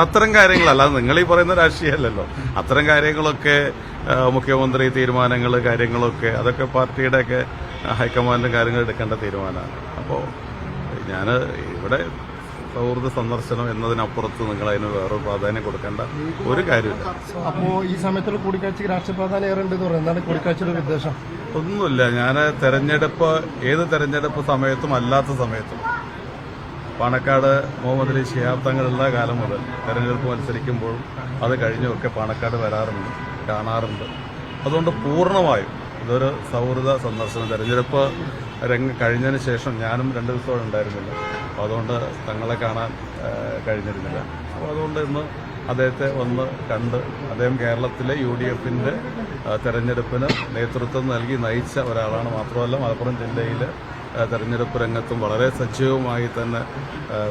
അത്തരം കാര്യങ്ങളല്ല, നിങ്ങൾ ഈ പറയുന്ന രാഷ്ട്രീയമല്ലല്ലോ. അത്തരം കാര്യങ്ങളൊക്കെ മുഖ്യമന്ത്രി തീരുമാനങ്ങൾ കാര്യങ്ങളൊക്കെ അതൊക്കെ പാർട്ടിയുടെയൊക്കെ ഹൈക്കമാൻഡും കാര്യങ്ങൾ എടുക്കേണ്ട തീരുമാനമാണ്. അപ്പോൾ ഞാൻ ഇവിടെ സൗഹൃദ സന്ദർശനം എന്നതിനപ്പുറത്ത് നിങ്ങൾ അതിന് വേറെ പ്രാധാന്യം കൊടുക്കേണ്ട ഒരു കാര്യമില്ല. അപ്പോൾ ഈ സമയത്തുള്ള കൂടിക്കാഴ്ചയ്ക്ക് രാഷ്ട്രീയ പ്രാധാന്യം ഏറെ ഉണ്ടെന്ന് പറയുന്നത് എന്താണ് കൂടിക്കാഴ്ചയുടെ ഉദ്ദേശം? ഒന്നുമില്ല, ഞാൻ ഏത് തെരഞ്ഞെടുപ്പ് സമയത്തും അല്ലാത്ത സമയത്തും പാണക്കാട് മുഹമ്മദ് അലി ശിഹാബ് തങ്ങളുള്ള കാലം മുതൽ തെരഞ്ഞെടുപ്പ് മത്സരിക്കുമ്പോഴും അത് കഴിഞ്ഞുമൊക്കെ പാണക്കാട് വരാറുണ്ട്, കാണാറുണ്ട്. അതുകൊണ്ട് പൂർണ്ണമായും ഇതൊരു സൗഹൃദ സന്ദർശനം. തെരഞ്ഞെടുപ്പ് കഴിഞ്ഞതിന് ശേഷം ഞാനും 2 ദിവസം ഉണ്ടായിരുന്നില്ല, അപ്പോൾ അതുകൊണ്ട് തങ്ങളെ കാണാൻ കഴിഞ്ഞിരുന്നില്ല. അപ്പോൾ അതുകൊണ്ട് ഇന്ന് അദ്ദേഹത്തെ ഒന്ന് കണ്ട്, അദ്ദേഹം കേരളത്തിലെ UDFന്റെ തെരഞ്ഞെടുപ്പിന് നേതൃത്വം നൽകി നയിച്ച ഒരാളാണ്. മാത്രമല്ല മലപ്പുറം ജില്ലയിലെ തെരഞ്ഞെടുപ്പ് രംഗത്തും വളരെ സജീവമായി തന്നെ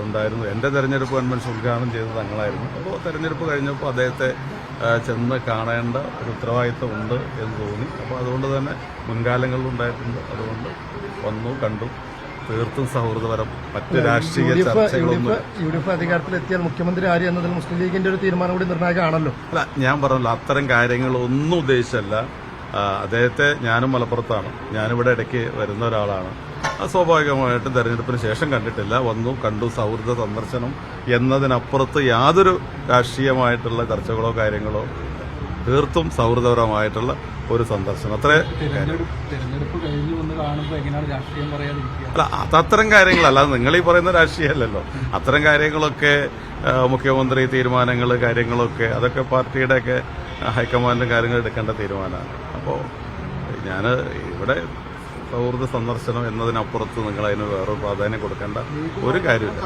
ഉണ്ടായിരുന്നു. എൻ്റെ തെരഞ്ഞെടുപ്പ് കൺവെൻഷൻ ഉദ്ഘാടനം ചെയ്തത് തങ്ങളായിരുന്നു. അപ്പോൾ തെരഞ്ഞെടുപ്പ് കഴിഞ്ഞപ്പോൾ അദ്ദേഹത്തെ ചെന്ന് കാണേണ്ട ഒരു ഉത്തരവാദിത്വമുണ്ട് എന്ന് തോന്നി. അപ്പോൾ അതുകൊണ്ട് തന്നെ മുൻകാലങ്ങളിൽ ഉണ്ടായിട്ടുണ്ട്. അതുകൊണ്ട് വന്നു, കണ്ടു. തീർത്തും സൗഹൃദപരം, മറ്റ് രാഷ്ട്രീയ ചർച്ചകളൊന്നും. UDF അധികാരത്തിലെത്തിയാൽ മുഖ്യമന്ത്രി ആര് എന്നതിൽ മുസ്ലിം ലീഗിന്റെ ഒരു തീരുമാനം കൂടി നിർണായകമാണല്ലോ. അല്ല, ഞാൻ പറഞ്ഞല്ലോ, അത്തരം കാര്യങ്ങളൊന്നും ഉദ്ദേശിച്ചല്ല. അദ്ദേഹത്തെ ഞാനും മലപ്പുറത്താണ്, ഞാനിവിടെ ഇടയ്ക്ക് വരുന്ന ഒരാളാണ്. സ്വാഭാവികമായിട്ടും തെരഞ്ഞെടുപ്പിന് ശേഷം കണ്ടിട്ടില്ല, വന്നു, കണ്ടു. സൗഹൃദ സന്ദർശനം എന്നതിനപ്പുറത്ത് യാതൊരു രാഷ്ട്രീയമായിട്ടുള്ള ചർച്ചകളോ കാര്യങ്ങളോ, തീർത്തും സൗഹൃദപരമായിട്ടുള്ള ഒരു സന്ദർശനം. അത്രേ. അല്ല, അത്തരം കാര്യങ്ങളല്ല, നിങ്ങൾ ഈ പറയുന്ന രാഷ്ട്രീയമല്ലല്ലോ. അത്തരം കാര്യങ്ങളൊക്കെ മുഖ്യമന്ത്രി തീരുമാനങ്ങൾ കാര്യങ്ങളൊക്കെ അതൊക്കെ പാർട്ടിയുടെയൊക്കെ ഹൈക്കമാൻഡും കാര്യങ്ങൾ എടുക്കേണ്ട തീരുമാനമാണ്. അപ്പോൾ ഞാൻ ഇവിടെ സൗഹൃദ സന്ദർശനം എന്നതിനപ്പുറത്ത് നിങ്ങൾ അതിന് വേറെ പ്രാധാന്യം കൊടുക്കേണ്ട ഒരു കാര്യമില്ല.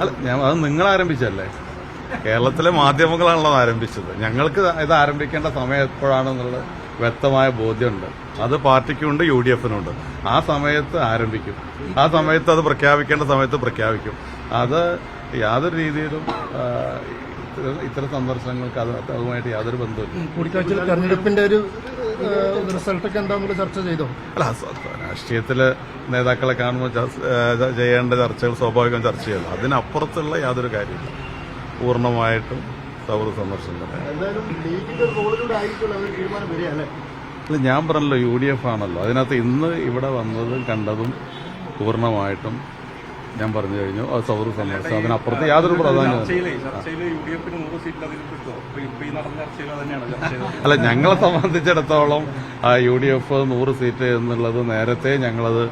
അല്ല, അത് നിങ്ങൾ ആരംഭിച്ചല്ലേ? കേരളത്തിലെ മാധ്യമങ്ങളാണല്ലോ ആരംഭിച്ചത്. ഞങ്ങൾക്ക് ഇത് ആരംഭിക്കേണ്ട സമയം എപ്പോഴാണെന്നുള്ളത് വ്യക്തമായ ബോധ്യമുണ്ട്. അത് പാർട്ടിക്കുണ്ട്, UDFനുണ്ട്. ആ സമയത്ത് ആരംഭിക്കും. ആ സമയത്ത് അത് പ്രഖ്യാപിക്കേണ്ട സമയത്ത് പ്രഖ്യാപിക്കും. അത് യാതൊരു രീതിയിലും ഇത്തരം സന്ദർശനങ്ങൾക്ക് അതുമായിട്ട് യാതൊരു ബന്ധമില്ല. കൂടിക്കാഴ്ചയിൽ തെരഞ്ഞെടുപ്പിന്റെ ഒരു റിസൾട്ടൊക്കെ എന്താണെന്നുള്ള ചർച്ച ചെയ്തോ? അല്ല, രാഷ്ട്രീയത്തിലെ നേതാക്കളെ കാണുമ്പോൾ ചെയ്യേണ്ട ചർച്ചകൾ സ്വാഭാവികം ചർച്ച ചെയ്യണം. അതിനപ്പുറത്തുള്ള യാതൊരു കാര്യമില്ല. പൂർണ്ണമായിട്ടും സൗഹൃദ സന്ദർശനം തന്നെ. അല്ല, ഞാൻ പറഞ്ഞല്ലോ, UDF ആണല്ലോ. അതിനകത്ത് ഇന്ന് ഇവിടെ വന്നതും കണ്ടതും പൂർണ്ണമായിട്ടും ഞാൻ പറഞ്ഞു കഴിഞ്ഞു. അത് സൗഹൃദ സന്ദർശനം, അതിനപ്പുറത്ത് യാതൊരു പ്രാധാന്യം. അല്ല, ഞങ്ങളെ സംബന്ധിച്ചിടത്തോളം UDF 100 സീറ്റ് എന്നുള്ളത് നേരത്തെ ഞങ്ങളത്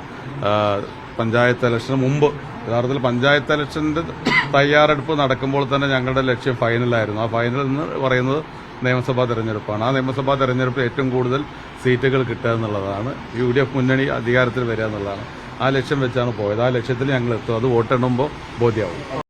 പഞ്ചായത്ത് ഇലക്ഷന് മുമ്പ്, യഥാർത്ഥത്തിൽ പഞ്ചായത്ത് ഇലക്ഷന്റെ തയ്യാറെടുപ്പ് നടക്കുമ്പോൾ തന്നെ ഞങ്ങളുടെ ലക്ഷ്യം ഫൈനലായിരുന്നു. ആ ഫൈനൽ എന്ന് പറയുന്നത് നിയമസഭാ തെരഞ്ഞെടുപ്പാണ്. ആ നിയമസഭാ തെരഞ്ഞെടുപ്പിൽ ഏറ്റവും കൂടുതൽ സീറ്റുകൾ കിട്ടുക എന്നുള്ളതാണ്, UDF മുന്നണി അധികാരത്തിൽ വരിക എന്നുള്ളതാണ്. ആ ലക്ഷ്യം വെച്ചാണ് പോയത്. ആ ലക്ഷ്യത്തിൽ ഞങ്ങൾ എത്തും. അത് വോട്ടെണ്ണുമ്പോൾ ബോധ്യമാവും.